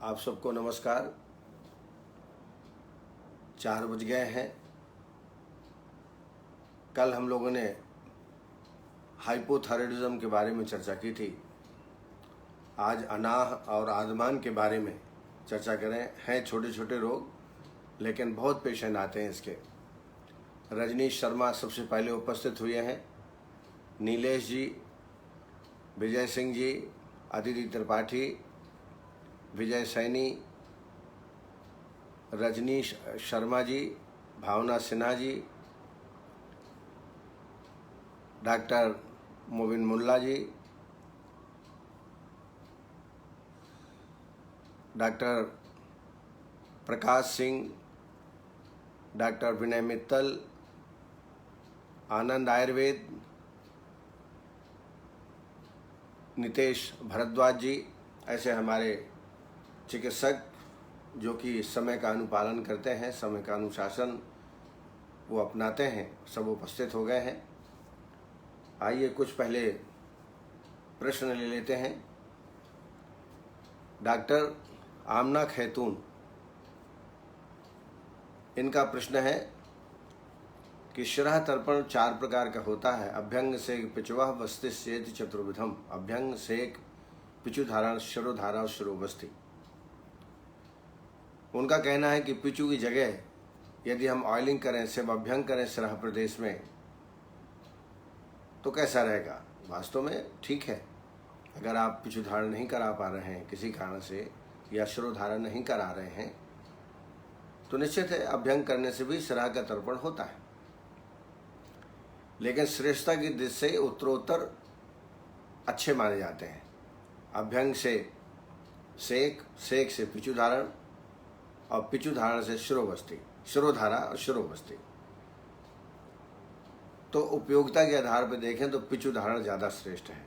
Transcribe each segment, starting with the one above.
आप सबको नमस्कार। 4 बज गए हैं। कल हम लोगों ने हाइपोथायराइडिज्म के बारे में चर्चा की थी। आज अनाह और आदमान के बारे में चर्चा करें। हैं छोटे छोटे रोग, लेकिन बहुत पेशेंट आते हैं इसके। रजनीश शर्मा सबसे पहले उपस्थित हुए हैं। नीलेश जी, विजय सिंह जी, अदिति त्रिपाठी, विजय सैनी, रजनीश शर्मा जी, भावना सिन्हा जी, डॉक्टर मोबिन मुल्ला जी, डॉक्टर प्रकाश सिंह, डॉक्टर विनय मित्तल, आनंद आयुर्वेद, नितेश भारद्वाज जी, ऐसे हमारे चिकित्सक जो कि समय का अनुपालन करते हैं, समय का अनुशासन वो अपनाते हैं, सब उपस्थित हो गए हैं। आइए कुछ पहले प्रश्न ले लेते हैं। डॉक्टर आमना खैतून, इनका प्रश्न है कि शिरः तर्पण 4 प्रकार का होता है। अभ्यंग सेक पिचुवः वस्ति सेति चतुर्विधम। अभ्यंग सेक पिचु धारण शिरोधारा और शिरोवस्ति। उनका कहना है कि पिचु की जगह यदि हम ऑयलिंग करें, सिर्फ अभ्यंग करें शिरः प्रदेश में, तो कैसा रहेगा। वास्तव में ठीक है। अगर आप पिचु धारण नहीं करा पा रहे हैं किसी कारण से, या शिरोधारण नहीं करा रहे हैं, तो निश्चित है अभ्यंग करने से भी शिरः का तर्पण होता है। लेकिन श्रेष्ठता की दृष्टि से उत्तरोत्तर अच्छे माने जाते हैं। अभ्यंग से सेक, सेक से पिचु धारण, और पिचु धारण से शिरोवस्ति, शिरोधारा और शिरोवस्ति। तो उपयोगिता के आधार पर देखें तो पिचु धारण ज़्यादा श्रेष्ठ है।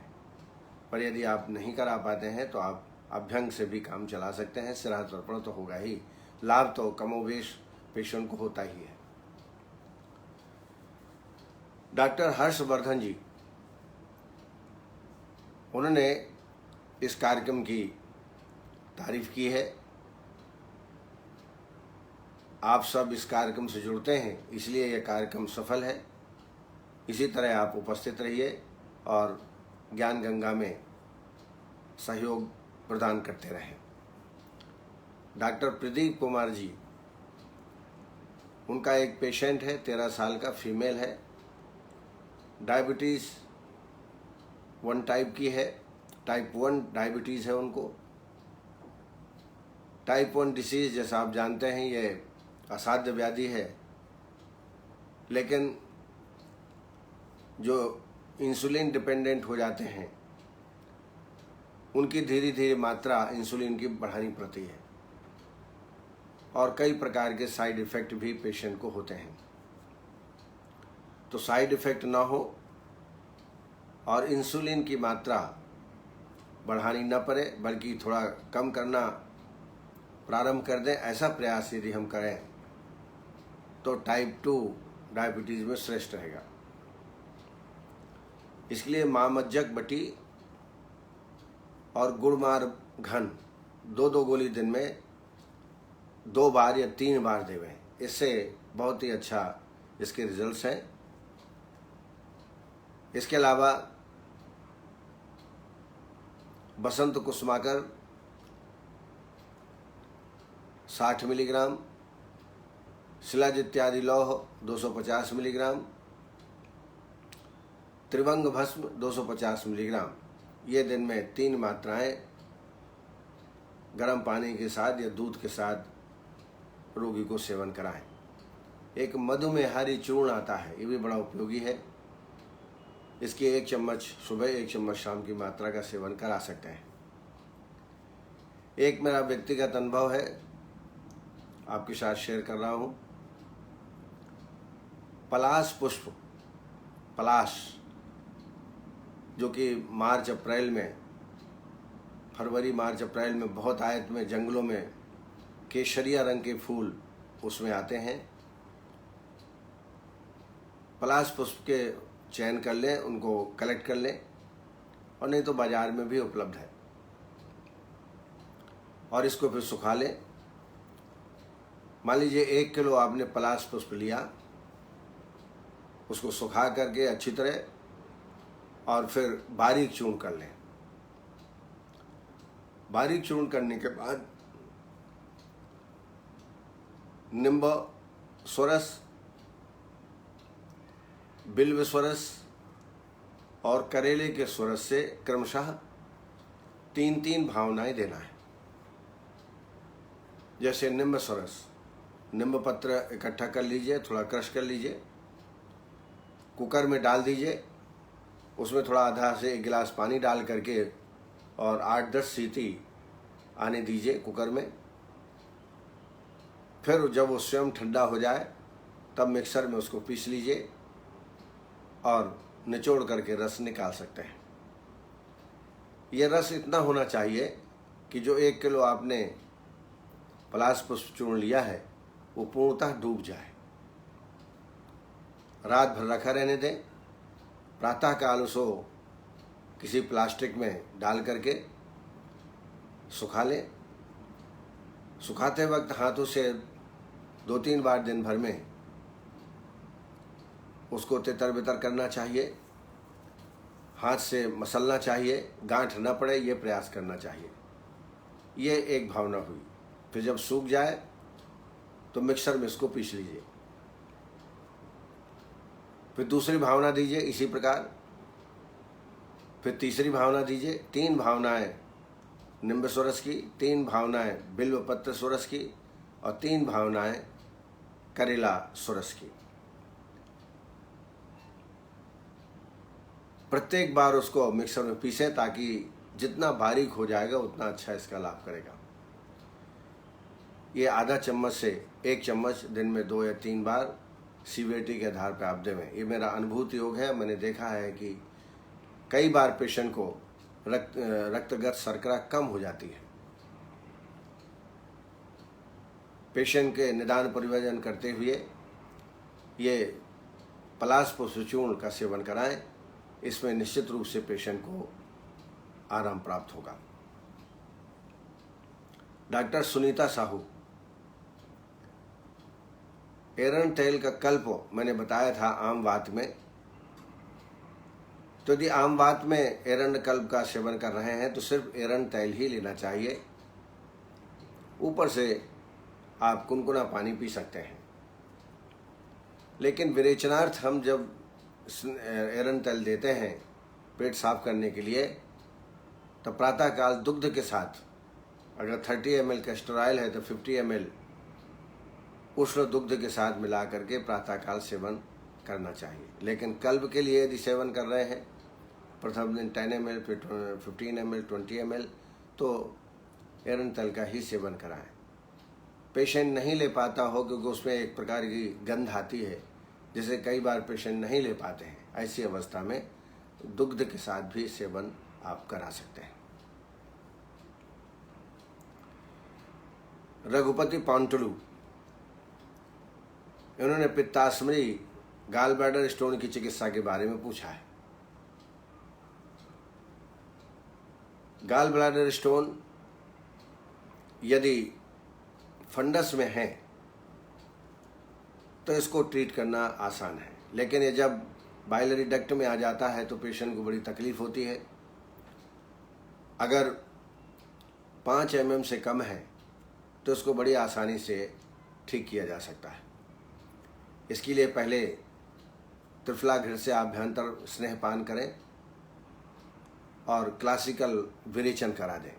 पर यदि आप नहीं करा पाते हैं तो आप अभ्यंग से भी काम चला सकते हैं। शिरः तर्पण तो होगा ही। लाभ तो कमोवेश पेशेंट को होता ही है। डॉक्टर हर्षवर्धन जी, उन्होंने इस कार्यक्रम की तारीफ की है। आप सब इस कार्यक्रम से जुड़ते हैं, इसलिए यह कार्यक्रम सफल है। इसी तरह आप उपस्थित रहिए और ज्ञान गंगा में सहयोग प्रदान करते रहें। डॉक्टर प्रदीप कुमार जी, उनका एक पेशेंट है, 13 साल का, फीमेल है। डायबिटीज़ 1 टाइप की है। टाइप 1 डायबिटीज़ है उनको। टाइप 1 डिसीज़ जैसा आप जानते हैं ये असाध्य व्याधि है। लेकिन जो इंसुलिन डिपेंडेंट हो जाते हैं उनकी धीरे धीरे मात्रा इंसुलिन की बढ़ानी पड़ती है, और कई प्रकार के साइड इफ़ेक्ट भी पेशेंट को होते हैं। तो साइड इफ़ेक्ट ना हो और इंसुलिन की मात्रा बढ़ानी न पड़े, बल्कि थोड़ा कम करना प्रारंभ कर दें, ऐसा प्रयास यदि हम करें तो टाइप 2 डायबिटीज़ में श्रेष्ठ रहेगा। इसलिए मामज्जक बटी और गुड़मार घन 2-2 गोली दिन में 2 बार या 3 बार देवें। इससे बहुत ही अच्छा इसके रिजल्ट्स हैं। इसके अलावा बसंत कुसुमाकर 60 मिलीग्राम, शिलाज इत्यादि लौह 250 मिलीग्राम, त्रिभंग भस्म 250 मिलीग्राम, ये दिन में 3 मात्राएं गर्म पानी के साथ या दूध के साथ रोगी को सेवन कराएं। एक मधुमेहारी चूर्ण आता है, ये भी बड़ा उपयोगी है। इसकी 1 चम्मच सुबह, 1 चम्मच शाम की मात्रा का सेवन करा सकते हैं। एक मेरा व्यक्तिगत अनुभव है, आपके साथ शेयर कर रहा हूँ। पलाश पुष्प, पलाश जो कि मार्च अप्रैल में, फरवरी मार्च अप्रैल में बहुत आयत में जंगलों में केसरिया रंग के फूल उसमें आते हैं। पलाश पुष्प के चयन कर लें, उनको कलेक्ट कर लें, और नहीं तो बाज़ार में भी उपलब्ध है। और इसको फिर सुखा लें। मान लीजिए 1 किलो आपने पलाश पुष्प लिया, उसको सुखा करके अच्छी तरह और फिर बारीक चूर्ण कर लें। बारीक चूर्ण करने के बाद निम्ब स्वरस, बिल्व स्वरस और करेले के स्वरस से क्रमशः 3-3 भावनाएं देना है। जैसे निम्ब स्वरस, निम्ब पत्र इकट्ठा कर लीजिए, थोड़ा क्रश कर लीजिए, कुकर में डाल दीजिए, उसमें थोड़ा आधा से 1 गिलास पानी डाल करके और 8-10 सीटी आने दीजिए कुकर में। फिर जब वो स्वयं ठंडा हो जाए तब मिक्सर में उसको पीस लीजिए और निचोड़ करके रस निकाल सकते हैं। ये रस इतना होना चाहिए कि जो 1 किलो आपने पलाश पुष्प चूर्ण लिया है वो पूर्णतः डूब जाए। रात भर रखा रहने दें। प्रातःकाल उसको किसी प्लास्टिक में डाल करके सुखा लें। सुखाते वक्त हाथों से 2-3 बार दिन भर में उसको तितर बितर करना चाहिए, हाथ से मसलना चाहिए, गांठ न पड़े ये प्रयास करना चाहिए। ये एक भावना हुई। फिर जब सूख जाए तो मिक्सर में इसको पीस लीजिए। फिर दूसरी भावना दीजिए इसी प्रकार। फिर तीसरी भावना दीजिए। 3 भावनाएं निम्ब स्वरस की, 3 भावनाएं बिल्व पत्र स्वरस की और 3 भावनाएं करेला स्वरस की। प्रत्येक बार उसको मिक्सर में पीसें ताकि जितना बारीक हो जाएगा उतना अच्छा इसका लाभ करेगा। ये आधा चम्मच से 1 चम्मच दिन में 2 या 3 बार सीवीटी के आधार पर आप देवें। ये मेरा अनुभूति योग है। मैंने देखा है कि कई बार पेशेंट को रक्तगत शर्करा कम हो जाती है। पेशेंट के निदान परिवर्जन करते हुए ये पलाश पुष्प चूर्ण का सेवन कराएं। इसमें निश्चित रूप से पेशेंट को आराम प्राप्त होगा। डॉक्टर सुनीता साहू, एरंड तेल का कल्प मैंने बताया था आम वात में। तो यदि आम वात में एरंड कल्प का सेवन कर रहे हैं तो सिर्फ एरंड तेल ही लेना चाहिए। ऊपर से आप कुनकुना पानी पी सकते हैं। लेकिन विरेचनार्थ हम जब एरंड तेल देते हैं पेट साफ करने के लिए, तो प्रातःकाल दुग्ध के साथ, अगर 30 ml कैस्टर ऑयल है तो 50 ml उष्ण दुग्ध के साथ मिला करके प्रातःकाल सेवन करना चाहिए। लेकिन कल्प के लिए यदि सेवन कर रहे हैं प्रथम दिन 10 ml, फिर 15 ml, 20 ml, तो एरंड तेल का ही सेवन कराएं। पेशेंट नहीं ले पाता हो क्योंकि उसमें एक प्रकार की गंध आती है, जिसे कई बार पेशेंट नहीं ले पाते हैं, ऐसी अवस्था में दुग्ध के साथ भी सेवन आप करा सकते हैं। रघुपति पांटुलू, इन्होंने पित्ताश्मरी गाल ब्लैडर स्टोन की चिकित्सा के बारे में पूछा है। गाल ब्लैडर स्टोन यदि फंडस में है तो इसको ट्रीट करना आसान है, लेकिन ये जब बाइलरी डक्ट में आ जाता है तो पेशेंट को बड़ी तकलीफ होती है। अगर 5 mm से कम है तो इसको बड़ी आसानी से ठीक किया जा सकता है। इसके लिए पहले त्रिफला घृत से आभ्यंतर स्नेहपान करें और क्लासिकल विरेचन करा दें।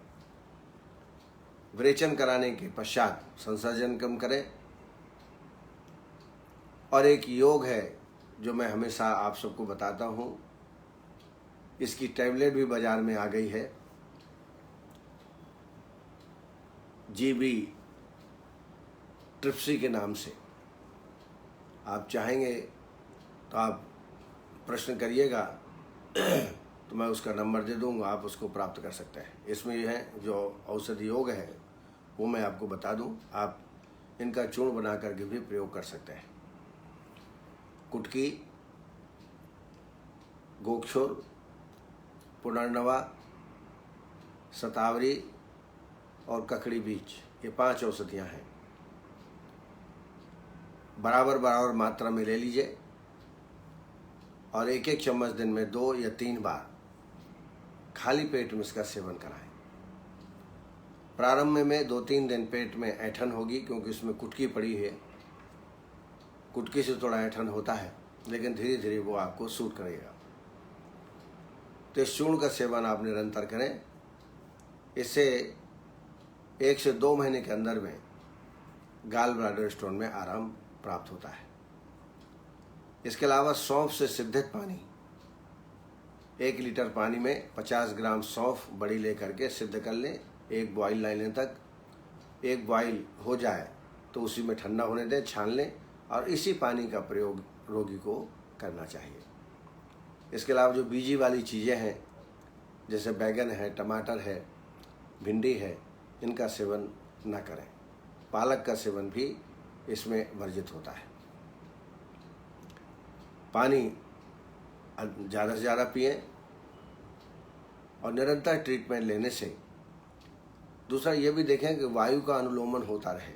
विरेचन कराने के पश्चात संसर्जन कम करें। और एक योग है जो मैं हमेशा आप सबको बताता हूँ, इसकी टैबलेट भी बाजार में आ गई है, GB ट्रिप्सी के नाम से। आप चाहेंगे तो आप प्रश्न करिएगा तो मैं उसका नंबर दे दूँगा, आप उसको प्राप्त कर सकते हैं। इसमें यह है जो औषधि योग है वो मैं आपको बता दूं, आप इनका चूर्ण बना करके भी प्रयोग कर सकते हैं। कुटकी, गोक्षुर, पुनर्नवा, शतावरी, और ककड़ी बीज, ये 5 औषधियाँ हैं। बराबर बराबर मात्रा में ले लीजिए और 1-1 चम्मच दिन में 2 या 3 बार खाली पेट में इसका सेवन कराएं। प्रारंभ में 2-3 दिन पेट में ऐंठन होगी, क्योंकि इसमें कुटकी पड़ी है, कुटकी से थोड़ा ऐंठन होता है, लेकिन धीरे धीरे वो आपको सूट करेगा। तो इस चूर्ण का सेवन आप निरंतर करें। इससे 1 से 2 महीने के अंदर में गाल ब्लैडर स्टोन में आराम प्राप्त होता है। इसके अलावा सौंफ से सिद्धित पानी, 1 लीटर पानी में 50 ग्राम सौंफ बड़ी लेकर के सिद्ध कर लें, 1 बॉयल लाने तक। 1 बॉयल हो जाए तो उसी में ठंडा होने दें, छान लें और इसी पानी का प्रयोग रोगी को करना चाहिए। इसके अलावा जो बीजी वाली चीज़ें हैं, जैसे बैगन है, टमाटर है, भिंडी है, इनका सेवन न करें। पालक का सेवन भी इसमें वर्जित होता है। पानी ज़्यादा से ज़्यादा पिएं और निरंतर ट्रीटमेंट लेने से। दूसरा ये भी देखें कि वायु का अनुलोमन होता रहे,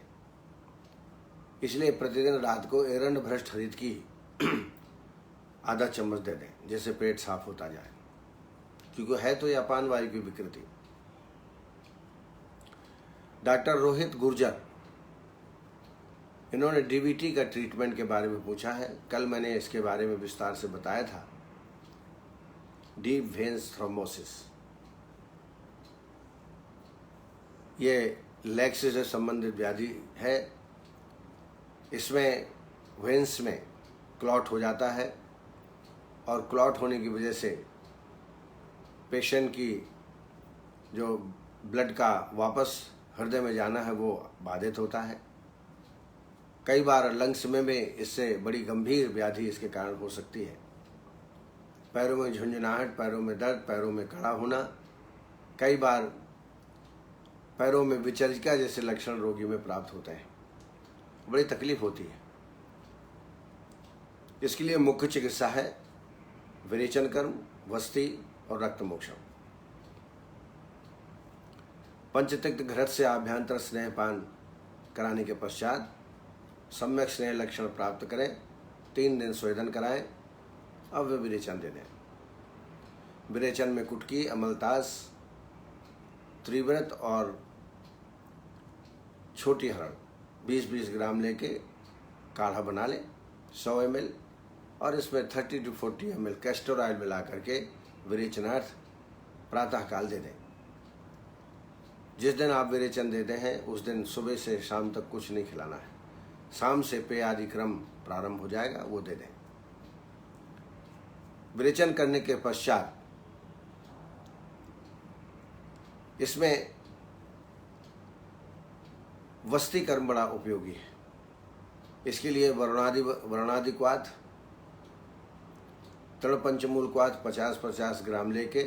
इसलिए प्रतिदिन रात को एरंड भ्रष्ट हरित की आधा चम्मच दे दें, जिससे पेट साफ होता जाए, क्योंकि है तो ये अपान वायु की विकृति। डॉक्टर रोहित गुर्जर, इन्होंने डीवीटी का ट्रीटमेंट के बारे में पूछा है। कल मैंने इसके बारे में विस्तार से बताया था। डीप वेन्स थ्रोम्बोसिस, ये लेग से संबंधित व्याधि है। इसमें वेन्स में क्लॉट हो जाता है और क्लॉट होने की वजह से पेशेंट की जो ब्लड का वापस हृदय में जाना है वो बाधित होता है। कई बार लंग्स में भी इससे बड़ी गंभीर व्याधि इसके कारण हो सकती है। पैरों में झुंझुनाहट, पैरों में दर्द, पैरों में कड़ा होना, कई बार पैरों में विचर्जिका जैसे लक्षण रोगी में प्राप्त होते हैं। बड़ी तकलीफ होती है। इसके लिए मुख्य चिकित्सा है विरेचन कर्म, वस्ती और रक्त मोक्षण। पंचतिक्त घृत से आभ्यंतर स्नेहपान कराने के पश्चात सम्यक स्नेह लक्षण प्राप्त करें। 3 दिन स्वेदन कराएं, अब वे विरेचन दे दें। विरेचन में कुटकी, अमलतास, त्रिव्रत और छोटी हरड़ 20-20 ग्राम लेके काढ़ा बना लें 100 ml, और इसमें 30 to 40 ml कैस्टर ऑयल मिला करके विरेचनार्थ प्रातःकाल दे दें। जिस दिन आप विरेचन देते हैं उस दिन सुबह से शाम तक कुछ नहीं खिलाना है। शाम से पेय आदि क्रम प्रारंभ हो जाएगा, वो दे दें। विरेचन करने के पश्चात इसमें वस्ती कर्म बड़ा उपयोगी है। इसके लिए वरुणादिक्वाथ, तृणपंचमूलक्वाथ 50-50 ग्राम लेके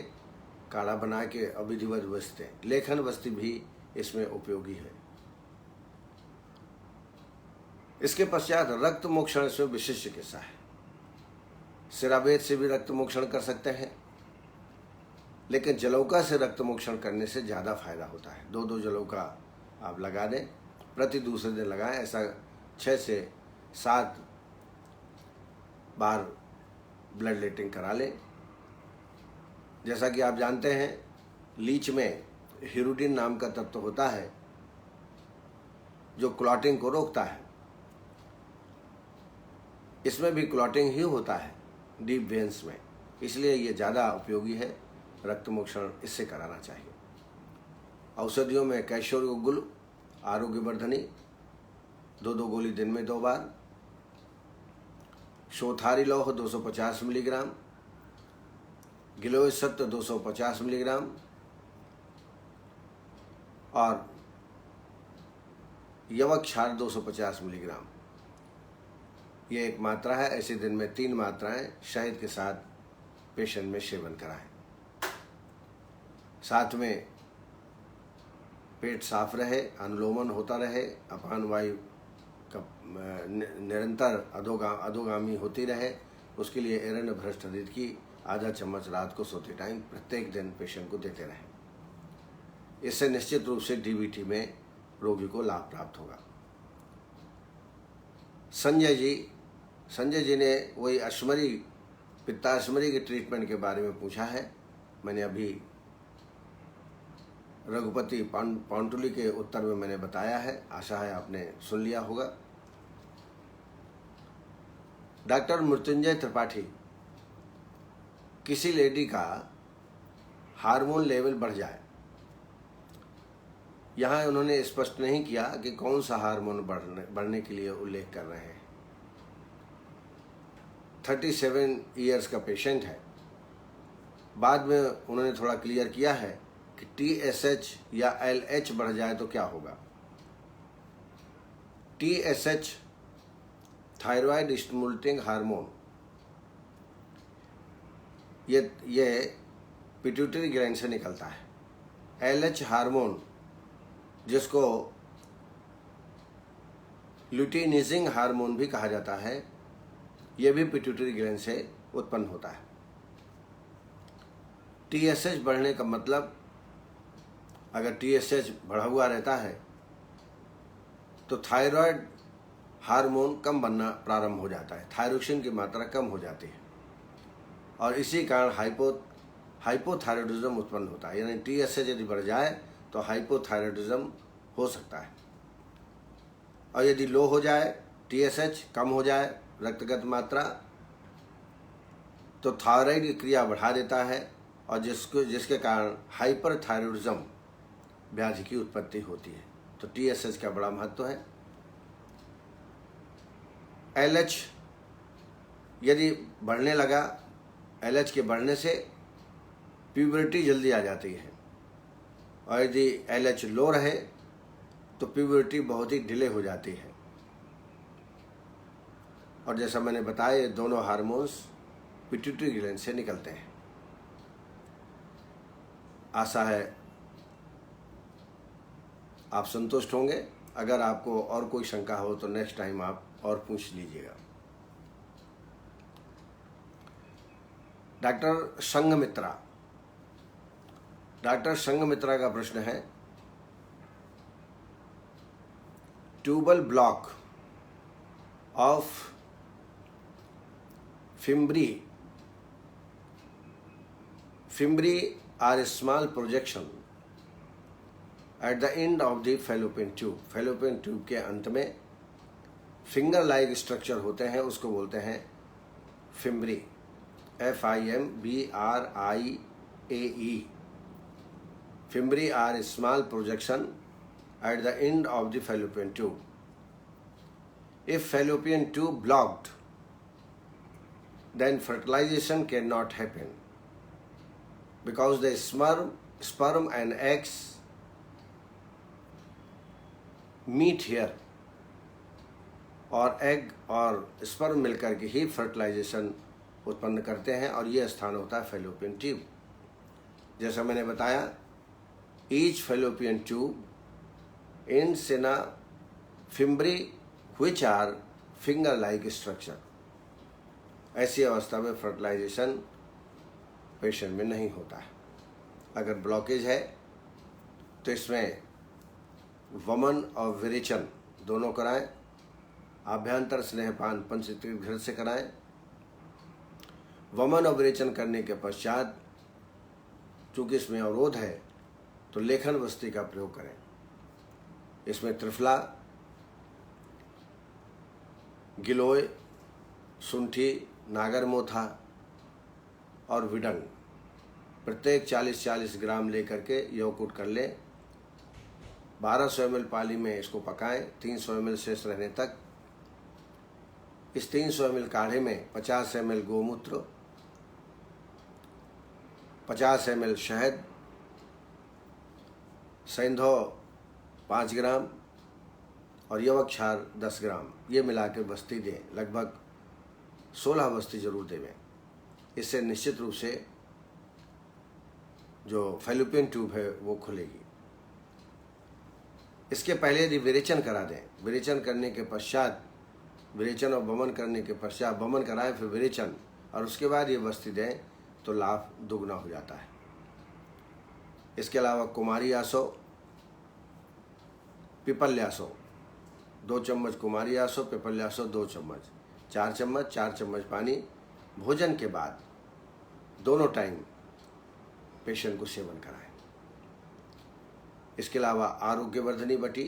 काढ़ा बना के अविधिवत वस्ते, लेखन वस्ती भी इसमें उपयोगी है। इसके पश्चात रक्त मोक्षण से विशिष्ट चिकित्सा है। सिरावेद से भी रक्त मोक्षण कर सकते हैं, लेकिन जलौका से रक्त मोक्षण करने से ज़्यादा फायदा होता है। 2-2 जलौका आप लगा दें, प्रति दूसरे दिन लगाएं। ऐसा 6 से 7 बार ब्लड लेटिंग करा लें। जैसा कि आप जानते हैं, लीच में हिरुडिन नाम का तत्व होता है जो क्लॉटिंग को रोकता है। इसमें भी क्लॉटिंग ही होता है डीप वेन्स में, इसलिए ये ज़्यादा उपयोगी है। रक्त मोक्षण इससे कराना चाहिए। औषधियों में कैशोर गुल, आरोग्यवर्धनी 2-2 गोली दिन में 2 बार, शोथारी लौह 250 मिलीग्राम, गिलोय सत्व 250 मिलीग्राम और यवक क्षार 250 मिलीग्राम। ये एक मात्रा है। ऐसे दिन में 3 मात्राएं शहद के साथ पेशेंट में सेवन कराएं। साथ में पेट साफ रहे, अनुलोमन होता रहे, अपान वायु का निरंतर अधोगामी होती रहे, उसके लिए एरंड भ्रष्ट हरित की आधा चम्मच रात को सोते टाइम प्रत्येक दिन पेशेंट को देते रहें। इससे निश्चित रूप से डीबीटी में रोगी को लाभ प्राप्त होगा। संजय जी ने वही अश्मरी, पित्ताश्मरी के ट्रीटमेंट के बारे में पूछा है। मैंने अभी रघुपति पांटुली के उत्तर में मैंने बताया है, आशा है आपने सुन लिया होगा। डॉक्टर मृत्युंजय त्रिपाठी, किसी लेडी का हार्मोन लेवल बढ़ जाए, यहाँ उन्होंने स्पष्ट नहीं किया कि कौन सा हार्मोन बढ़ने के लिए उल्लेख कर रहे हैं। 37 इयर्स का पेशेंट है। बाद में उन्होंने थोड़ा क्लियर किया है कि TSH या LH बढ़ जाए तो क्या होगा। TSH थायराइड स्टिमुलेटिंग हार्मोन, ये पिट्यूटरी ग्लैंड से निकलता है। LH हार्मोन, जिसको ल्यूटिनिजिंग हार्मोन भी कहा जाता है, यह भी पिट्यूटरी ग्लैंड से उत्पन्न होता है। TSH बढ़ने का मतलब, अगर TSH बढ़ा हुआ रहता है तो थायराइड हार्मोन कम बनना प्रारंभ हो जाता है, थायरोक्सिन की मात्रा कम हो जाती है और इसी कारण हाइपोथायरॉयडिज्म उत्पन्न होता है। यानी TSH यदि बढ़ जाए तो हाइपोथायरॉयडिज्म हो सकता है। और यदि लो हो जाए, TSH कम हो जाए रक्तगत मात्रा, तो थायराइड की क्रिया बढ़ा देता है और जिसके कारण हाइपरथायरॉयडिज्म व्याधि की उत्पत्ति होती है। तो TSH का बड़ा महत्व है। LH यदि बढ़ने लगा, LH के बढ़ने से प्यूबर्टी जल्दी आ जाती है और यदि LH लो रहे तो प्यूबर्टी बहुत ही डिले हो जाती है। और जैसा मैंने बताया, ये दोनों हार्मोन्स पिट्यूटरी ग्लैंड से निकलते हैं। आशा है आप संतुष्ट होंगे। अगर आपको और कोई शंका हो तो नेक्स्ट टाइम आप और पूछ लीजिएगा। डॉक्टर संघमित्रा का प्रश्न है, tubal block of fimbriae are small projection at the end of the fallopian tube. Fallopian tube के अंत में फिंगर लाइक स्ट्रक्चर होते हैं, उसको बोलते हैं fimbriae, FIMBRIAE। Fimbri are small projection at the end of the fallopian tube. If fallopian tube blocked, then fertilization cannot happen because the sperm and eggs meet here, और egg और sperm मिलकर के ही fertilisation उत्पन्न करते हैं और ये स्थान होता है फैलोपियन ट्यूब। जैसा मैंने बताया, each fallopian tube ends in a fimbri which are finger like structure। ऐसी अवस्था में फर्टिलाइजेशन पेशेंट में नहीं होता है। अगर ब्लॉकेज है तो इसमें वमन और विरेचन दोनों कराएं। आभ्यंतर स्नेहपान पंचतत्व घर से कराएं। वमन और विरेचन करने के पश्चात चूंकि इसमें अवरोध है तो लेखन वस्ती का प्रयोग करें। इसमें त्रिफला, गिलोय, सुंठी, नागरमोथा और विडंग प्रत्येक 40-40 ग्राम लेकर के यौकुट कर लें। 1200 ml पाली में इसको पकाएं 300 ml शेष रहने तक। इस 300 ml काढ़े में 50 ml गोमूत्र, 50 ml शहद, सेंधो 5 ग्राम और यवक क्षार 10 ग्राम, ये मिला के बस्ती दें। लगभग 16 बस्ती जरूर देवें। इससे निश्चित रूप से जो फैलोपियन ट्यूब है वो खुलेगी। इसके पहले यदि विरेचन करा दें, विरेचन करने के पश्चात, विरेचन और वमन करने के पश्चात वमन कराएं, फिर विरेचन और उसके बाद ये बस्ती दें तो लाभ दुगना हो जाता है। इसके अलावा कुमारी आसो, पिपल्यासो 2 चम्मच, कुमारी आसो पिपल्यासो 2 चम्मच, 4 चम्मच पानी भोजन के बाद दोनों टाइम पेशेंट को सेवन कराएं। इसके अलावा आरोग्यवर्धनी बटी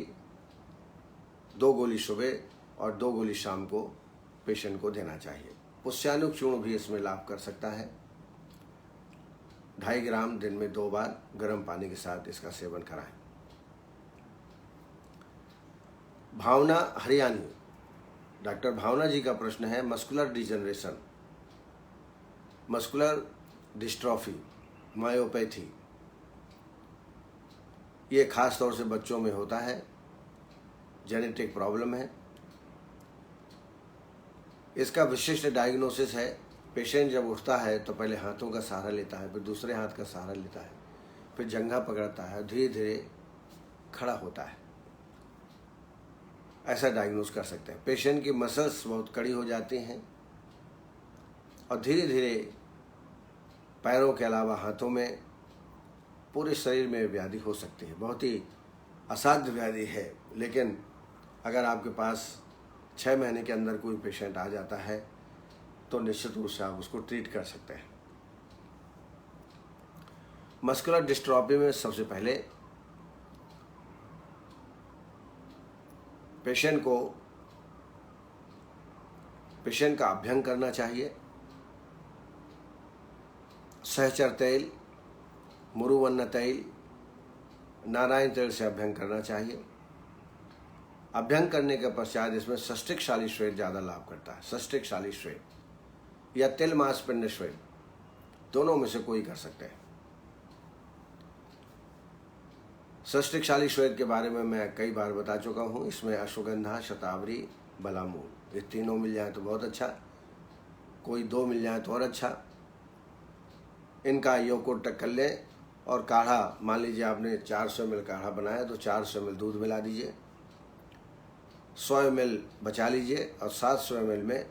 2 गोली सुबह और 2 गोली शाम को पेशेंट को देना चाहिए। पुष्यानुक चूर्ण भी इसमें लाभ कर सकता है। 2.5 ग्राम दिन में 2 बार गर्म पानी के साथ इसका सेवन कराएं। भावना हरियाणी, डॉक्टर भावना जी का प्रश्न है muscular degeneration, muscular dystrophy, myopathy, ये खास तौर से बच्चों में होता है, जेनेटिक प्रॉब्लम है। इसका विशिष्ट डायग्नोसिस है, पेशेंट जब उठता है तो पहले हाथों का सहारा लेता है, फिर दूसरे हाथ का सहारा लेता है, फिर जंघा पकड़ता है, धीरे धीरे खड़ा होता है। ऐसा डायग्नोस कर सकते हैं। पेशेंट की मसल्स बहुत कड़ी हो जाती हैं और धीरे धीरे पैरों के अलावा हाथों में पूरे शरीर में व्याधि हो सकती है। बहुत ही असाध्य व्याधि है, लेकिन अगर आपके पास 6 महीने के अंदर कोई पेशेंट आ जाता है तो निश्चित रूप से आप उसको ट्रीट कर सकते हैं। मस्कुलर डिस्ट्रॉफी में सबसे पहले पेशेंट का अभ्यंग करना चाहिए। सहचर तेल, मुरुवन्न तेल, नारायण तेल से अभ्यंग करना चाहिए। अभ्यंग करने के पश्चात इसमें सस्टिक शाली श्वेत ज़्यादा लाभ करता है। सस्टिक शाली श्वेत या तिल मांस पिंड श्वेत, दोनों में से कोई कर सकते हैं। सस्टिक शाली श्वेत के बारे में मैं कई बार बता चुका हूँ। इसमें अश्वगंधा, शतावरी, बलामूल, ये तीनों मिल जाए तो बहुत अच्छा, कोई 2 मिल जाए तो और अच्छा। इनका योग को टक्कर लें और काढ़ा, मान लीजिए आपने 400 ml काढ़ा बनाया तो 400 ml दूध मिला दीजिए, 100 ml बचा लीजिए और 700 ml में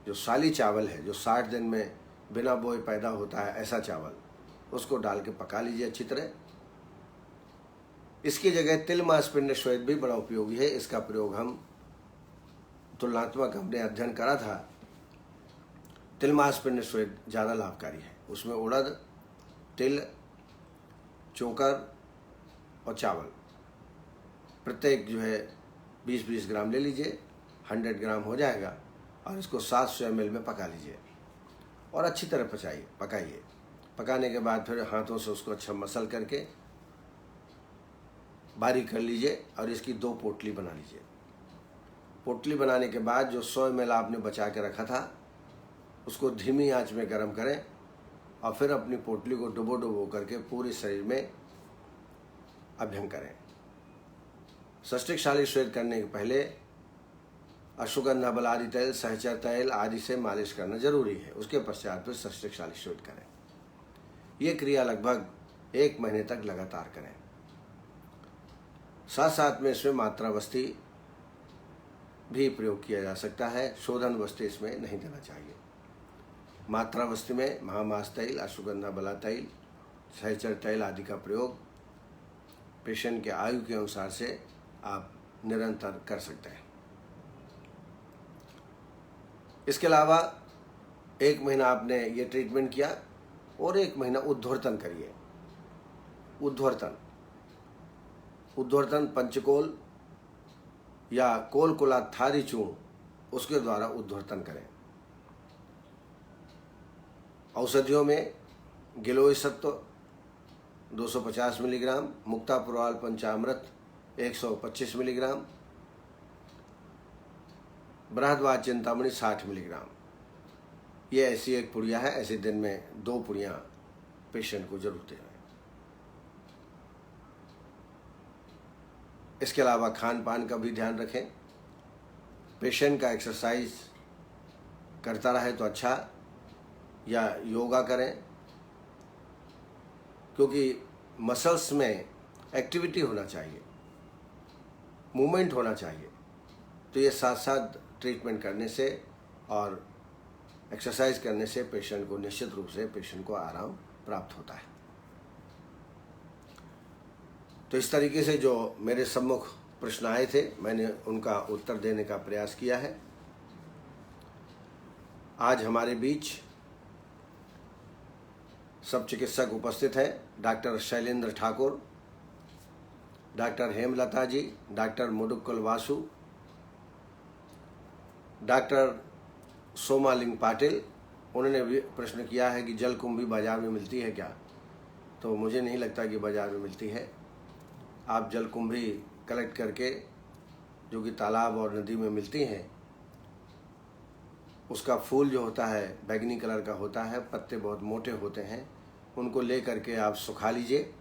जो साली चावल है, जो 60 दिन में बिना बोए पैदा होता है ऐसा चावल, उसको डाल के पका लीजिए अच्छी तरह। इसकी जगह तिल मांस पिंड श्वेत भी बड़ा उपयोगी है। इसका प्रयोग हम तुलनात्मक हमने अध्ययन करा था। तिल मांस पिंड श्वेत ज़्यादा लाभकारी है। उसमें उड़द, तिल, चोकर और चावल प्रत्येक जो है 20-20 ग्राम ले लीजिए, 100 ग्राम हो जाएगा और इसको 700 ml में पका लीजिए और अच्छी तरह पकाइए। पकाने के बाद फिर हाथों से उसको अच्छा मसल करके बारीक कर लीजिए और इसकी 2 पोटली बना लीजिए। पोटली बनाने के बाद जो 100 ml आपने बचा के रखा था उसको धीमी आंच में गर्म करें और फिर अपनी पोटली को डुबो करके पूरे शरीर में अभ्यंग करें। सस्टिक शाली श्वेत करने के पहले अश्वगंधा बलारी तेल, सहचर तेल आदि से मालिश करना जरूरी है। उसके पश्चात फिर सस्टिक शाली श्वेत करें। ये क्रिया लगभग 1 महीने तक लगातार करें। साथ साथ में इसमें मात्रा वस्ती भी प्रयोग किया जा सकता है। शोधन वस्ती इसमें नहीं देना चाहिए। मात्रा वस्ती में महामास तेल, अश्वगंधा बला तेल, सहचर तेल आदि का प्रयोग पेशेंट के आयु के अनुसार से आप निरंतर कर सकते हैं। इसके अलावा 1 महीना आपने ये ट्रीटमेंट किया और 1 महीना उद्धर्तन करिए। उद्धर्तन पंचकोल या कोलकुलाथारी चूर्ण, उसके द्वारा उद्धर्तन करें। औषधियों में गिलोय सत्व 250 मिलीग्राम, मुक्तापुरवाल पंचामृत 125 मिलीग्राम, बृहदवाद चिंतामणि 60 मिलीग्राम, ये ऐसी एक पुड़िया है। ऐसे दिन में 2 पुड़ियाँ पेशेंट को जरूर दें। इसके अलावा खान पान का भी ध्यान रखें। पेशेंट का एक्सरसाइज करता रहे तो अच्छा, या योगा करें, क्योंकि मसल्स में एक्टिविटी होना चाहिए, मूवमेंट होना चाहिए। तो ये साथ साथ ट्रीटमेंट करने से और एक्सरसाइज करने से पेशेंट को निश्चित रूप से पेशेंट को आराम प्राप्त होता है। तो इस तरीके से जो मेरे सम्मुख प्रश्न आए थे मैंने उनका उत्तर देने का प्रयास किया है। आज हमारे बीच सब चिकित्सक उपस्थित हैं। डॉक्टर शैलेंद्र ठाकुर, डॉक्टर हेमलता जी, डॉक्टर मुडुक्कल वासु, डॉक्टर सोमालिंग पाटिल। उन्होंने भी प्रश्न किया है कि जलकुंभी बाजार में मिलती है क्या? तो मुझे नहीं लगता कि बाजार में मिलती है। आप जलकुंभी कलेक्ट करके, जो कि तालाब और नदी में मिलती हैं, उसका फूल जो होता है बैंगनी कलर का होता है, पत्ते बहुत मोटे होते हैं, उनको ले करके आप सुखा लीजिए।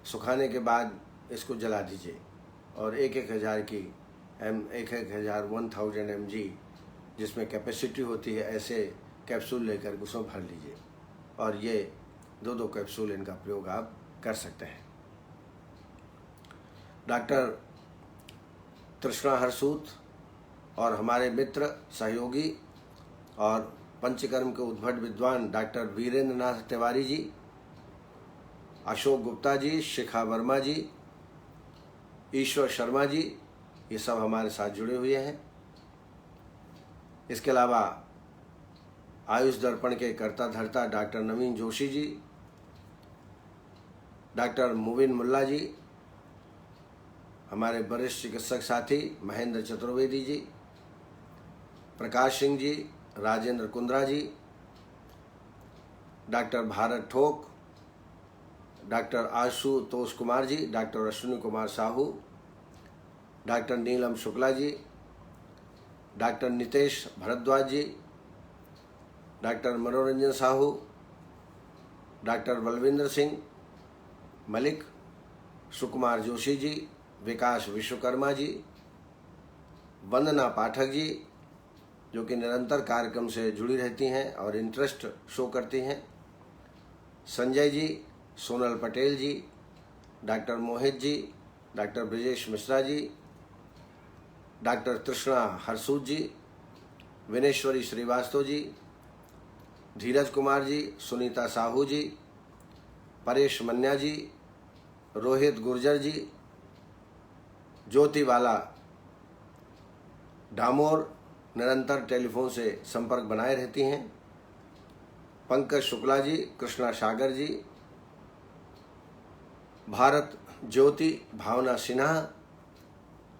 सुखाने के बाद इसको जला दीजिए और 1,000 की 1,000 mg जिसमें कैपेसिटी होती है, ऐसे कैप्सूल लेकर उसमें भर लीजिए और ये 2-2 कैप्सूल इनका प्रयोग आप कर सकते हैं। डॉक्टर तृष्णा हरसूत और हमारे मित्र, सहयोगी और पंचकर्म के उद्भट विद्वान डॉक्टर वीरेंद्र नाथ तिवारी जी, अशोक गुप्ता जी, शिखा वर्मा जी, ईश्वर शर्मा जी, ये सब हमारे साथ जुड़े हुए हैं। इसके अलावा आयुष दर्पण के कर्ता धर्ता डॉक्टर नवीन जोशी जी, डॉक्टर मुबिन मुल्ला जी, हमारे वरिष्ठ चिकित्सक साथी महेंद्र चतुर्वेदी जी, प्रकाश सिंह जी, राजेंद्र कुंद्रा जी, डॉक्टर भारत ठोक, doctor Ashutosh Kumar ji, doctor Ashwini Kumar Sahu, doctor नीलम शुक्ला जी, डॉक्टर नितेश भरद्वाज जी, डॉक्टर मनोरंजन साहू, डॉक्टर बलविंदर सिंह मलिक, सुकुमार जोशी जी, विकास विश्वकर्मा जी, वंदना पाठक जी, जो कि निरंतर कार्यक्रम से जुड़ी रहती हैं और इंटरेस्ट शो करती हैं, संजय जी, सोनल पटेल जी, doctor Mohit ji, doctor Brajesh Mishra ji, doctor तृष्णा हरसूत जी, विनेश्वरी श्रीवास्तव जी, धीरज कुमार जी, सुनीता साहू जी, परेश मन्या जी, रोहित गुर्जर जी, ज्योतिबाला डामोर निरंतर टेलीफोन से संपर्क बनाए रहती हैं, पंकज शुक्ला जी, कृष्णा सागर जी, भारत ज्योति, भावना सिन्हा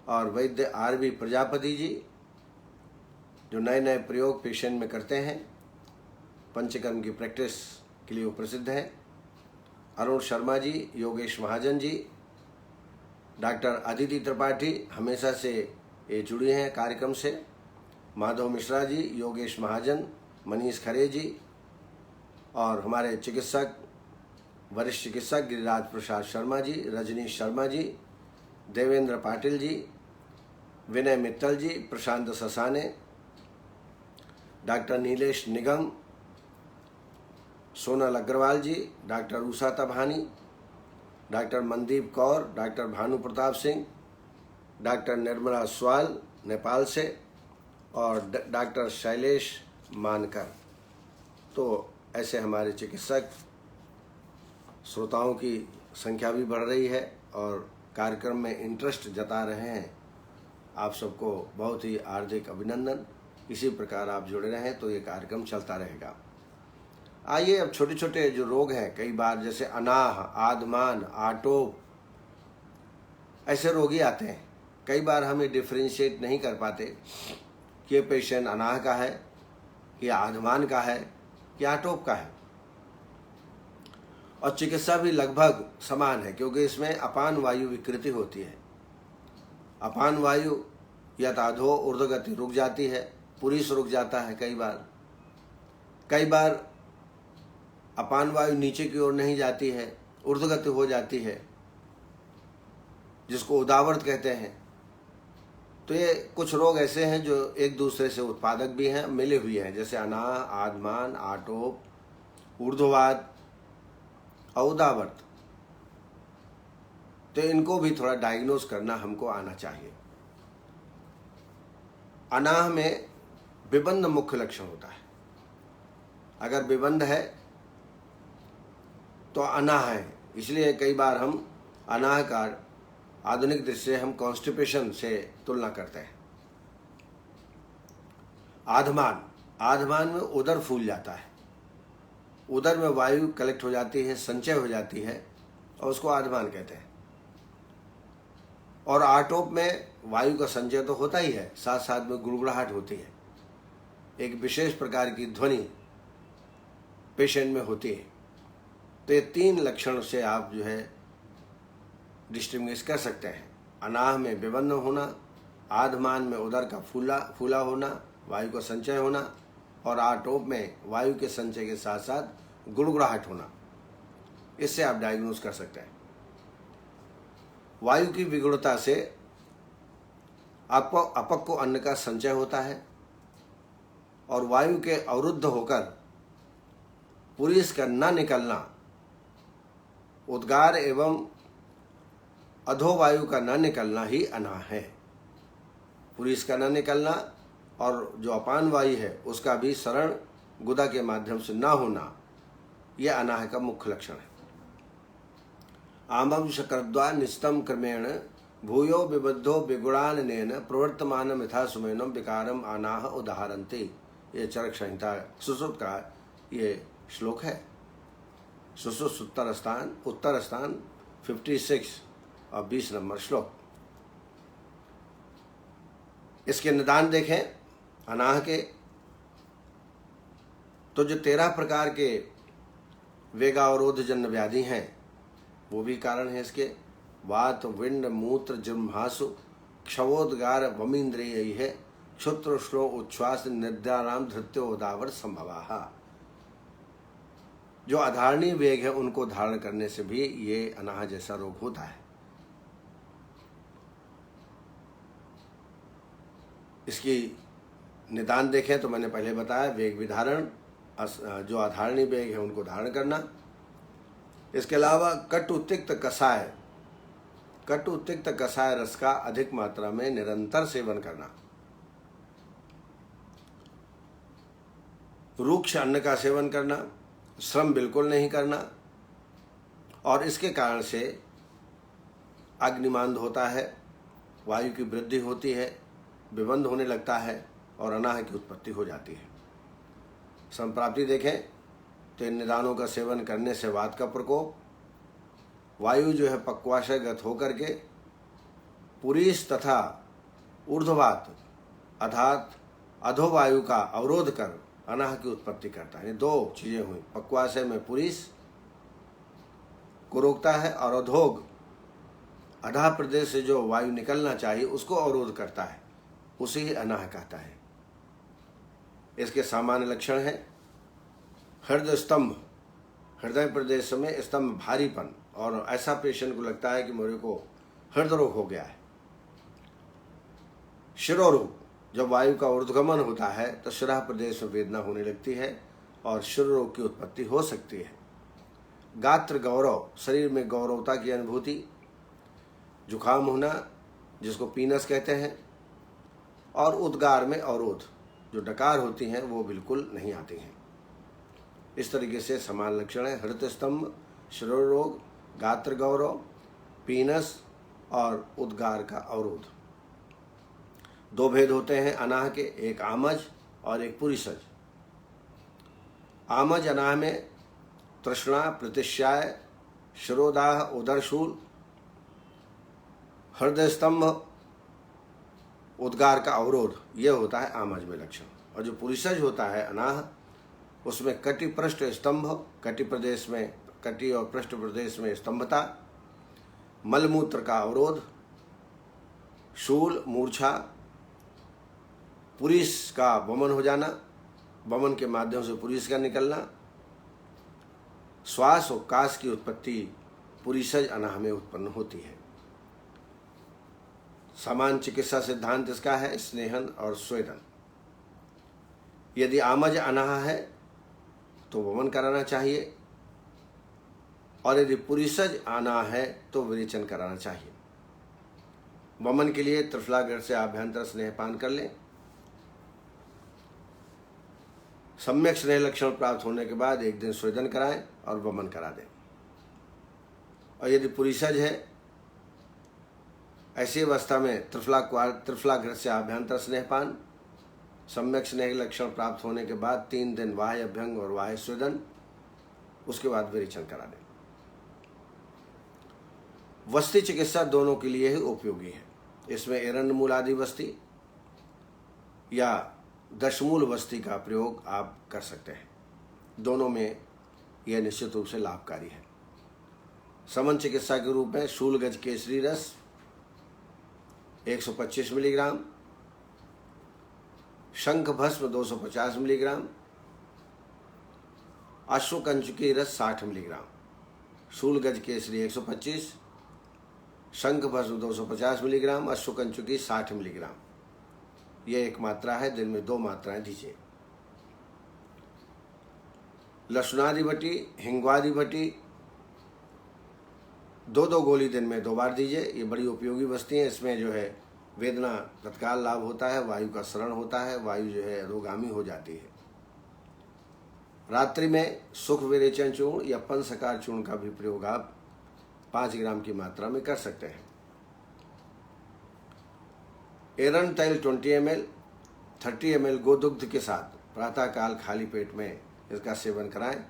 और वैद्य आरबी प्रजापति जी, जो नए नए प्रयोग पेशेंट में करते हैं, पंचकर्म की प्रैक्टिस के लिए वो प्रसिद्ध हैं, अरुण शर्मा जी, योगेश महाजन जी, डॉक्टर अदिति त्रिपाठी हमेशा से ये जुड़ी हैं कार्यक्रम से, माधव मिश्रा जी, योगेश महाजन, मनीष खरे जी और हमारे चिकित्सक, वरिष्ठ चिकित्सक Giriraj Prasad Sharma ji, Rajneesh Sharma ji, Devendra Patil ji, Vinay Mittal ji, Prashant Sasane, doctor Nilesh Nigam, Sonal Agarwal ji, doctor Usha Tabhani, doctor Mandeep Kaur, doctor Bhanu Pratap Singh, doctor Nirmala Swal Nepal से और डॉक्टर शैलेश मानकर। तो ऐसे हमारे चिकित्सक, श्रोताओं की संख्या भी बढ़ रही है और कार्यक्रम में इंटरेस्ट जता रहे हैं। आप सबको बहुत ही हार्दिक अभिनंदन। इसी प्रकार आप जुड़े रहें तो ये कार्यक्रम चलता रहेगा। आइए अब छोटे छोटे जो रोग हैं, कई बार जैसे अनाह, आदमान, आटोप, ऐसे रोगी आते हैं। कई बार हमें डिफ्रेंशिएट नहीं कर पाते कि ये पेशेंट अनाह का है, कि आदमान का है, कि आटोप का है। और चिकित्सा भी लगभग समान है, क्योंकि इसमें अपान वायु विकृति होती है। अपान वायु या तो अधो ऊर्ध्वगति रुक जाती है, पुरुष रुक जाता है। कई बार अपान वायु नीचे की ओर नहीं जाती है, ऊर्ध्वगति हो जाती है, जिसको उदावर्त कहते हैं। तो ये कुछ रोग ऐसे हैं जो एक दूसरे से उत्पादक भी हैं, मिले हुए हैं, जैसे अनाह, आदमान, आटोप, ऊर्ध्ववाद और उदावर्त। तो इनको भी थोड़ा डायग्नोज करना हमको आना चाहिए। अनाह में विबंध मुख्य लक्षण होता है। अगर विबंध है तो अनाह है। इसलिए कई बार हम अनाह का आधुनिक दृष्टि से हम कॉन्स्टिपेशन से तुलना करते हैं। आधमान में उदर फूल जाता है, उदर में वायु कलेक्ट हो जाती है, संचय हो जाती है और उसको आधमान कहते हैं। और आटोप में वायु का संचय तो होता ही है, साथ साथ में गुड़गुड़ाहट होती है, एक विशेष प्रकार की ध्वनि पेशेंट में होती है। तो ये 3 लक्षण से आप जो है डिस्टिंग्विश कर सकते हैं। अनाह में विबंध होना, आधमान में उदर का फूला होना, वायु का संचय होना, और आटोप में वायु के संचय के साथ साथ गुड़गुड़ाहट होना। इससे आप डायग्नोज कर सकते हैं। वायु की विगुणता से अपक्व अन्न का संचय होता है और वायु के अवरुद्ध होकर पुरीस का न निकलना, उद्गार एवं अधोवायु का न निकलना ही अनाह है। पुरीस का न निकलना और जो अपान वायु है उसका भी शरण गुदा के माध्यम से न होना, यह अनाह का मुख्य लक्षण है। आमं शक्रद्वा निस्तम क्रमेण भूयो विबद्धो विगुणानेन प्रवर्तमान यथा सुमेनम विकारम अनाह उदाहरन्ते। ये चरक संहिता सुश्रुत का ये श्लोक है। सुश्रुत उत्तर स्थान 56 और 20 नंबर श्लोक। इसके निदान देखें अनाह के, तो जो 13 प्रकार के वेगावरोध जन्य व्याधि हैं वो भी कारण है इसके। वात विंड मूत्र जिह्वासु क्षवोद्गार वमीन्द्रिय है क्षुत्र श्लो उच्छ्वास निद्राराम धृत्योदावर संभवाः। जो अधारणी वेग है उनको धारण करने से भी ये अनाह जैसा रोग होता है। इसकी निदान देखें तो मैंने पहले बताया, वेग विधारण, जो अधारणी वेग है उनको धारण करना। इसके अलावा कटु तिक्त कषाय रस का अधिक मात्रा में निरंतर सेवन करना, रूक्ष अन्न का सेवन करना, श्रम बिल्कुल नहीं करना, और इसके कारण से अग्निमांद होता है, वायु की वृद्धि होती है, विबंध होने लगता है और अनाह की उत्पत्ति हो जाती है। संप्राप्ति देखें तो इन निदानों का सेवन करने से वात का प्रकोप, वायु जो है पक्वाशयगत होकर के पुरीस तथा ऊर्ध्ववात अर्थात अधोवायु का अवरोध कर अनाह की उत्पत्ति करता है। ये 2 चीजें हुई, पक्वाशय में पुरीस को रोकता है और अधोग अधा प्रदेश से जो वायु निकलना चाहिए उसको अवरोध करता है, उसे ही अनाह कहता है। इसके सामान्य लक्षण है हृदय स्तंभ, हृदय प्रदेश में स्तंभ भारीपन, और ऐसा पेशेंट को लगता है कि मेरे को हृदय रोग हो गया है। शिरोरोग, जब वायु का ऊर्ध्वगमन होता है तो शिरा प्रदेश में वेदना होने लगती है और शिरोरोग की उत्पत्ति हो सकती है। गात्र गौरव, शरीर में गौरवता की अनुभूति, जुखाम होना जिसको पीनस कहते हैं, और उद्गार में अवरोध, जो डकार होती हैं वो बिल्कुल नहीं आती हैं। इस तरीके से समान लक्षण है हृदय स्तंभ, शिरोरोग, गात्र गौरव, पीनस और उद्गार का अवरोध। 2 भेद होते हैं अनाह के, एक आमज और एक पुरीसज। आमज अनाह में तृष्णा, प्रतिश्याय, शिरोदाह, उदरशूल, हृदय स्तंभ, उद्गार का अवरोध, यह होता है आमज में लक्षण। और जो पुरीसज होता है अनाह, उसमें कटि पृष्ठ स्तंभ, कटि प्रदेश में, कटि और पृष्ठ प्रदेश में स्तंभता, मलमूत्र का अवरोध, शूल, मूर्छा, पुरीस का वमन हो जाना, वमन के माध्यम से पुरीस का निकलना, श्वास और काश की उत्पत्ति पुरीसज अनाह में उत्पन्न होती है। सामान्य चिकित्सा सिद्धांत इसका है स्नेहन और स्वेदन। यदि आमज अनाह है तो वमन कराना चाहिए, और यदि पुरीसज अनाह है तो विरेचन कराना चाहिए। वमन के लिए त्रिफलागढ़ से आभ्यंतर स्नेहपान कर लें। सम्यक स्नेह लक्षण प्राप्त होने के बाद 1 दिन स्वेदन कराएं और वमन करा दें। और यदि पुरीसज है ऐसी अवस्था में त्रिफलाग्रस्य आभ्यंतर स्नेहपान, सम्यक स्नेह लक्षण प्राप्त होने के बाद 3 दिन बाह्य अभ्यंग और बाह्य स्वेदन, उसके बाद विरेचन करा दें। वस्ती चिकित्सा दोनों के लिए ही उपयोगी है। इसमें एरंड मूल आदि वस्ती या दशमूल वस्ती का प्रयोग आप कर सकते हैं। दोनों में यह निश्चित रूप से लाभकारी है। समन चिकित्सा के रूप में शूलगज केसरी रस 125 मिलीग्राम, शंख भस्म 250 मिलीग्राम, अश्वकंचुकी रस 60 मिलीग्राम, शूलगज केसरी 125, शंख भस्म 250 मिलीग्राम, अश्वकंचुकी 60 मिलीग्राम। यह एक मात्रा है, दिन में 2 मात्राएं दीजिए। लहसुनादि बटी, हिंगवादि बटी 2-2 गोली दिन में 2 बार दीजिए। ये बड़ी उपयोगी वस्तु है। इसमें जो है वेदना तत्काल लाभ होता है, वायु का शरण होता है, वायु जो है अधोगामी हो जाती है। रात्रि में सुख विरेचन चूर्ण या पंचसकार चूर्ण का भी प्रयोग आप 5 ग्राम की मात्रा में कर सकते हैं। एरंड तैल 20 ml 30 ml गोदुग्ध के साथ प्रातःकाल खाली पेट में इसका सेवन कराएं।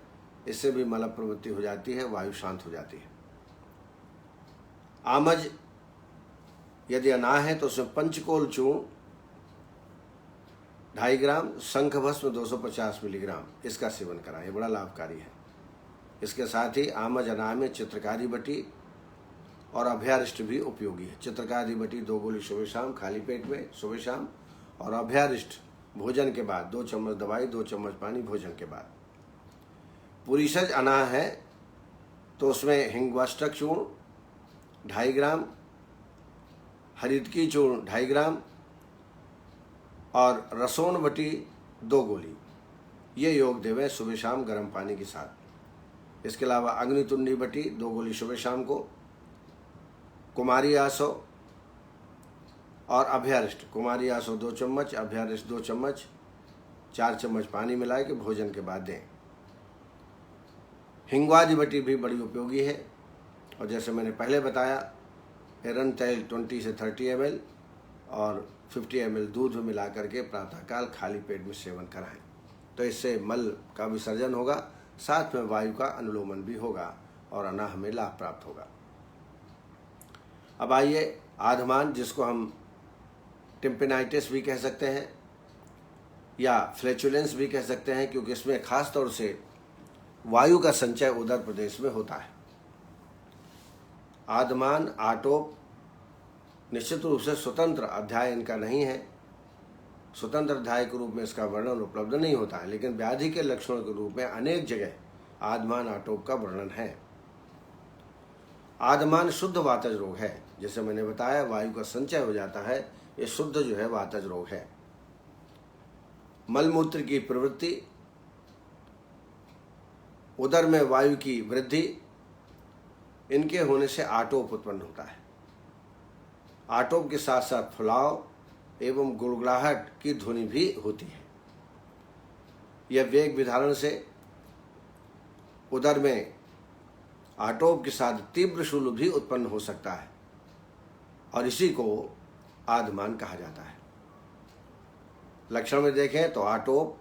इससे भी मल प्रवृत्ति हो जाती है, वायु शांत हो जाती है। आमज यदि अनाह है तो उसमें पंचकोल चूर्ण 2.5 ग्राम, शंख भस्म 250 मिलीग्राम इसका सेवन कराएं। ये बड़ा लाभकारी है। इसके साथ ही आमज अनाह में चित्रकारी बटी और अभ्यारिष्ट भी उपयोगी है। चित्रकारी बटी 2 गोली सुबह शाम खाली पेट में सुबह शाम, और अभ्यारिष्ट भोजन के बाद 2 चम्मच दवाई 2 चम्मच पानी भोजन के बाद। पुरीषज अनाह है तो उसमें हिंगवाष्टक चूर्ण 2.5 ग्राम, हरितकी चूर्ण 2.5 ग्राम और रसोन बटी 2 गोली, ये योग देवें सुबह शाम गर्म पानी के साथ। इसके अलावा अग्नितुंडी बटी 2 गोली सुबह शाम को, कुमारी आसो और अभ्यारिष्ट, कुमारी आसो 2 चम्मच, अभ्यारिष्ट 2 चम्मच, 4 चम्मच पानी मिला के भोजन के बाद दें। हिंगवादी बटी भी बड़ी उपयोगी है। और जैसे मैंने पहले बताया, एरंड तैल 20 से 30 ml और 50 ml दूध में मिला करके प्रातःकाल खाली पेट में सेवन कराएं। तो इससे मल का विसर्जन होगा, साथ में वायु का अनुलोमन भी होगा और अनाह में लाभ प्राप्त होगा। अब आइए आधमान, जिसको हम टिम्पेनाइटिस भी कह सकते हैं या फ्लैचुलेंस भी कह सकते हैं, क्योंकि इसमें खास तौर से वायु का संचय उदर प्रदेश में होता है। आधमान आटोप निश्चित रूप से स्वतंत्र अध्याय इनका नहीं है, स्वतंत्र अध्याय के रूप में इसका वर्णन उपलब्ध नहीं होता है, लेकिन व्याधि के लक्षणों के रूप में अनेक जगह आधमान आटोप का वर्णन है। आधमान शुद्ध वातज रोग है। जैसे मैंने बताया, वायु का संचय हो जाता है, ये शुद्ध जो है वातज रोग है। मलमूत्र की प्रवृत्ति, उदर में वायु की वृद्धि, इनके होने से आटोप उत्पन्न होता है। आटोप के साथ साथ फुलाव एवं गुड़गुड़ाहट की ध्वनि भी होती है। यह वेग विधारण से उदर में आटोप के साथ तीव्र शूल भी उत्पन्न हो सकता है और इसी को आधमान कहा जाता है। लक्षण में देखें तो आटोप,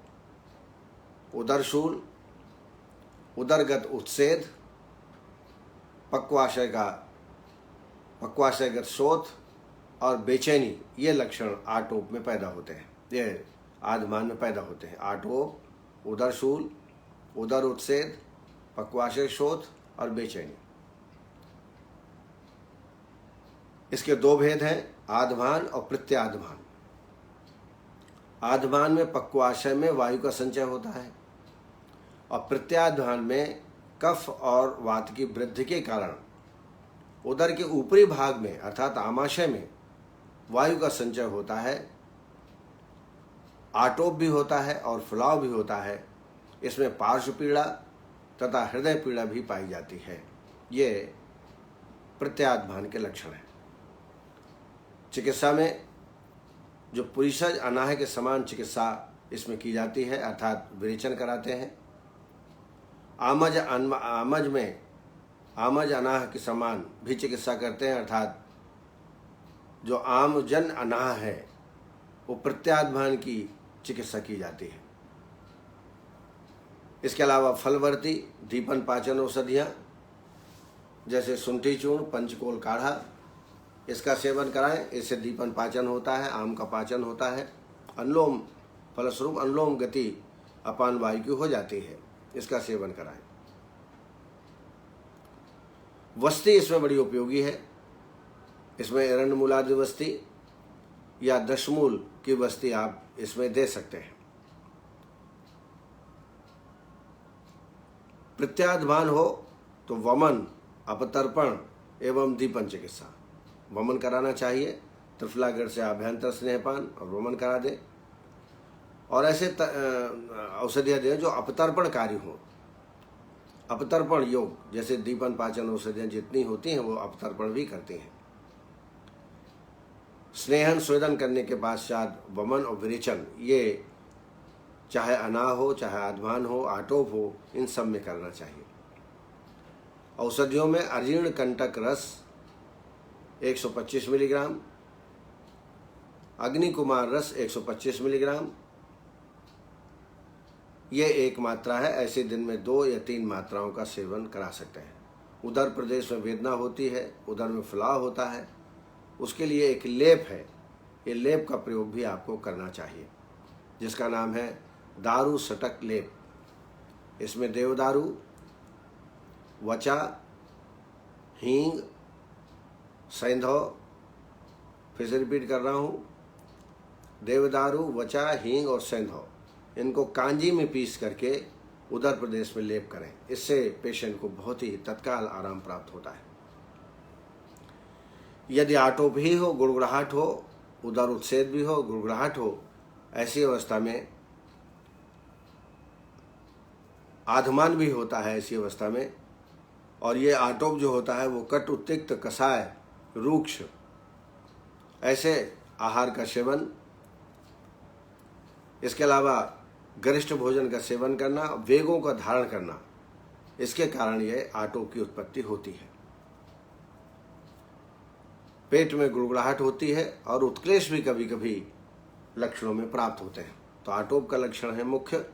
उदरशूल, उदरगत उत्सेद, पक्वाशयगत शोथ और बेचैनी, ये लक्षण आटोप में पैदा होते हैं, ये आधमान में पैदा होते हैं। आटोप, उदरशूल, उदर उत्सेद, पक्वाशय शोथ और बेचैनी। इसके 2 भेद हैं, आधमान और प्रत्याधमान। आधमान में पक्वाशय में वायु का संचय होता है और प्रत्याधमान में कफ और वात की वृद्धि के कारण उदर के ऊपरी भाग में अर्थात आमाशय में वायु का संचय होता है। आटोप भी होता है और फुलाव भी होता है। इसमें पार्श्व पीड़ा तथा हृदय पीड़ा भी पाई जाती है। ये प्रत्याधमान के लक्षण हैं। चिकित्सा में जो पुरीषज अनाह के समान चिकित्सा इसमें की जाती है, अर्थात विरेचन कराते हैं। आमज में आमज अनाह के समान भी चिकित्सा करते हैं, अर्थात जो आमजन अनाह है वो प्रत्याध्मान की चिकित्सा की जाती है। इसके अलावा फलवर्ती दीपन पाचन औषधियाँ जैसे शुंठी चूर्ण, पंचकोल काढ़ा, इसका सेवन कराएं। इससे दीपन पाचन होता है, आम का पाचन होता है, अनुलोम फलस्वरूप अनुलोम गति अपान वायु की हो जाती है, इसका सेवन कराएं। वस्ती इसमें बड़ी उपयोगी है। इसमें एरंडमूलादि वस्ती या दशमूल की वस्ती आप इसमें दे सकते हैं। प्रत्याध्मान हो तो वमन, अपतर्पण एवं दीपन चिकित्सा। वमन कराना चाहिए, त्रिफलागढ़ से आभ्यंतर स्नेहपान और वमन करा दें। और ऐसे औषधियाँ दें जो अपतर्पणकारी हों। अपतर्पण योग जैसे दीपन पाचन औषधियाँ जितनी होती हैं वो अपतर्पण भी करती हैं। स्नेहन स्वेदन करने के पश्चात वमन और विरेचन, ये चाहे अनाह हो, चाहे आध्मान हो, आटोप हो, इन सब में करना चाहिए। औषधियों में अजीर्ण कंटक रस 125 मिलीग्राम, अग्निकुमार रस 125 मिलीग्राम, ये एक मात्रा है। ऐसे दिन में 2 या 3 मात्राओं का सेवन करा सकते हैं। उदर प्रदेश में वेदना होती है, उदर में फुलाव होता है, उसके लिए एक लेप है। ये लेप का प्रयोग भी आपको करना चाहिए, जिसका नाम है दारू सटक लेप। इसमें देवदारू, वचा, हींग, सैंधव, फिर से रिपीट कर रहा हूँ, देवदारू, वचा, हींग और सैंधव, इनको कांजी में पीस करके उदर प्रदेश में लेप करें। इससे पेशेंट को बहुत ही तत्काल आराम प्राप्त होता है। यदि आटोप ही हो, गुड़गुड़ाहट हो, उदर उत्सेद भी हो, गुड़गुड़ाहट हो, ऐसी अवस्था में आधमान भी होता है ऐसी अवस्था में, और ये आटोप जो होता है वो कटु, तिक्त, कषाय, रूक्ष, ऐसे आहार का सेवन, इसके अलावा गरिष्ठ भोजन का सेवन करना, वेगों का धारण करना, इसके कारण ये आटोप की उत्पत्ति होती है। पेट में गुड़गुड़ाहट होती है और उत्क्लेश भी कभी कभी लक्षणों में प्राप्त होते हैं। तो आटोप का लक्षण है मुख्य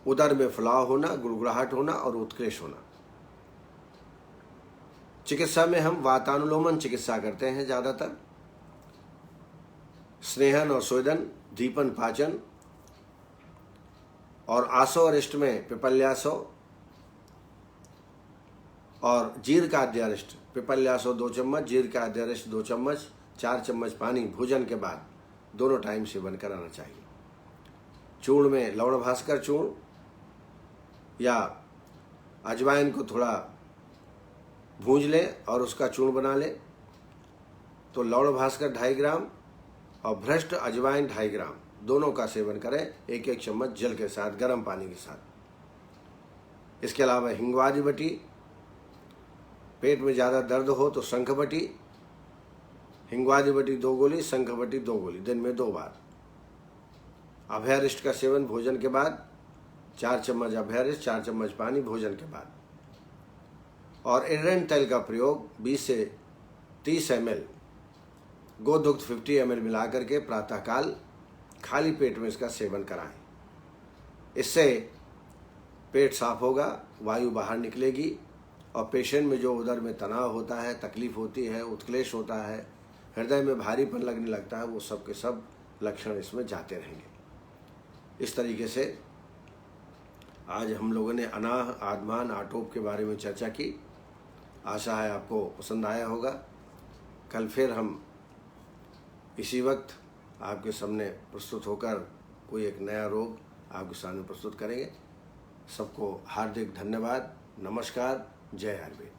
उदर में फुलाव होना, गुड़गुड़ाहट होना और उत्क्लेश होना। चिकित्सा में हम वातानुलोमन चिकित्सा करते हैं ज़्यादातर। स्नेहन और स्वेदन, दीपन पाचन, और आसो अरिष्ट में पिपल्यासो और जीर का अध्यरिष्ट। पिपल्यासो 2 चम्मच, जीर का अध्यरिष्ट 2 चम्मच, 4 चम्मच पानी भोजन के बाद दोनों टाइम सेवन कराना चाहिए। चूर्ण में लवण भास्कर चूर्ण या अजवाइन को थोड़ा भूंज लें और उसका चूर्ण बना लें। तो लवण भास्कर 2.5 ग्राम और भ्रष्ट अजवाइन 2.5 ग्राम, दोनों का सेवन करें 1-1 चम्मच जल के साथ, गर्म पानी के साथ। इसके अलावा हिंगवादी बटी, पेट में ज़्यादा दर्द हो तो शंख बटी, हिंगवादी बटी 2 गोली, शंख बटी 2 गोली, दिन में 2 बार। अभयारिष्ट का सेवन भोजन के बाद 4 चम्मच अभयारिष्ट, 4 चम्मच पानी भोजन के बाद। और एरेंट तेल का प्रयोग 20 से 30 ml गोदुग्ध 50 ml मिला करके प्रातःकाल खाली पेट में इसका सेवन कराएं। इससे पेट साफ होगा, वायु बाहर निकलेगी और पेशेंट में जो उदर में तनाव होता है, तकलीफ होती है, उत्क्लेश होता है, हृदय में भारीपन लगने लगता है, वो सब के सब लक्षण इसमें जाते रहेंगे। इस तरीके से आज हम लोगों ने अनाह, आधमान, आटोप के बारे में चर्चा की। आशा है आपको पसंद आया होगा। कल फिर हम इसी वक्त आपके सामने प्रस्तुत होकर कोई एक नया रोग आपके सामने प्रस्तुत करेंगे। सबको हार्दिक धन्यवाद। नमस्कार। जय आयुर्वेद।